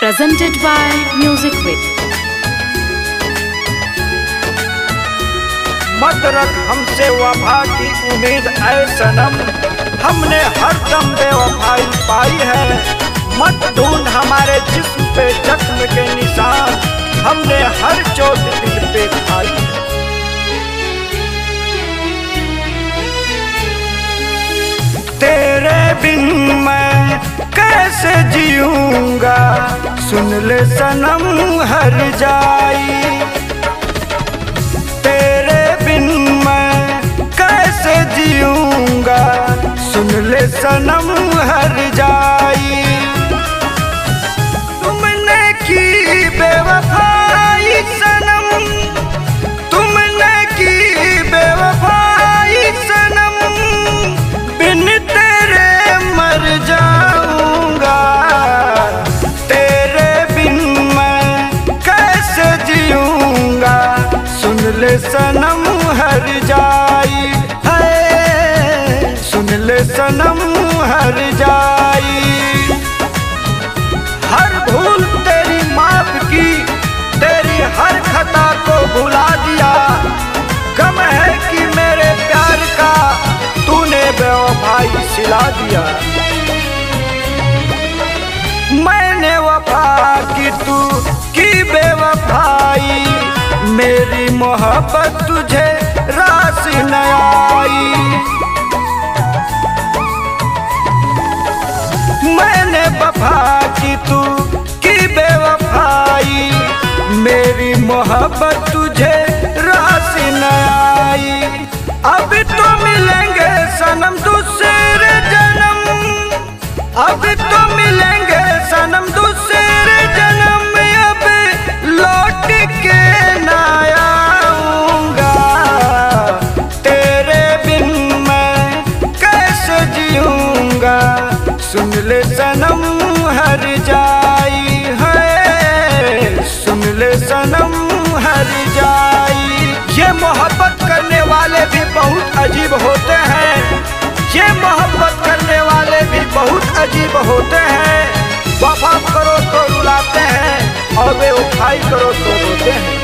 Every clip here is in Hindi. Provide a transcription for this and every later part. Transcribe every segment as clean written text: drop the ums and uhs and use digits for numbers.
presented by Music With। मत रख हमसे वफा की उम्मीद ऐ सनम, हमने हर दम बेवफाई पाई है। मत ढूंढ हमारे जिस्म पे जख्म के निशान, हमने हर चोट दिल पे खाई है। तेरे बिन मैं कैसे जीऊंगा, सुन ले सनम हर जाई। तेरे बिन मैं कैसे जीऊंगा, सुन ले सनम हर जाई। तुमने की बेवफाई सनम, तुमने की बेवफाई सनम, बिन तेरे मर जाऊंगा। तेरे बिन मैं कैसे जीऊंगा, सुन ले सनम हर जाई है, सुन ले सनम हर जाई। हर भूल तेरी माफ की, तेरी हर खता को भुला दिया। गम है कि मेरे प्यार का तूने बेवफाई सिला दिया। मैंने वफा की तू की बेवफाई, मेरी मोहब्बत तुझे रास न आई। मैंने वफा की तू की बेवफाई, मेरी मोहब्बत तुझे रास न आई। अब तो मिलेंगे सनम दूसरे जन्म, अब तो मिलेंगे सनम दूसरे जन्म। अब लौट के ना आऊंगा, तेरे बिन मैं कैसे जीऊंगा, सुन ले सनम हर जाई है, सुन ले सनम हर जाई। ये मोहब्बत करने वाले भी बहुत अजीब होते हैं, ये मोहब्बत करने वाले भी बहुत अजीब होते हैं। वफा करो तो रुलाते हैं और बेवफाई करो तो रोते हैं।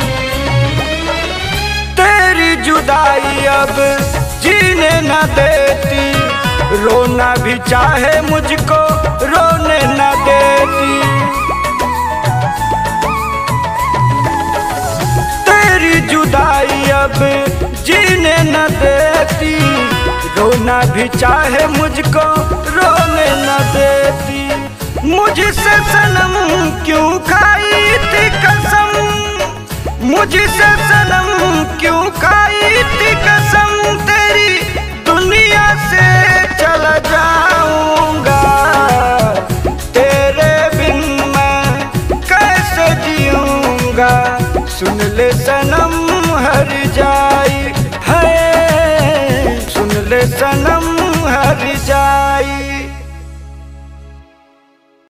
तेरी जुदाई अब जीने न देती, रोना भी चाहे मुझको रोने न देती। तेरी जुदाई अब जीने न देती, रोना भी चाहे मुझको रोने न देती। मुझसे सनम क्यों खाई थी कसम, मुझसे सनम क्यों खाई थी कसम। तेरी दुनिया से चला जाऊंगा, तेरे बिन मैं कैसे जीऊंगा, सुन ले सनम हर जा।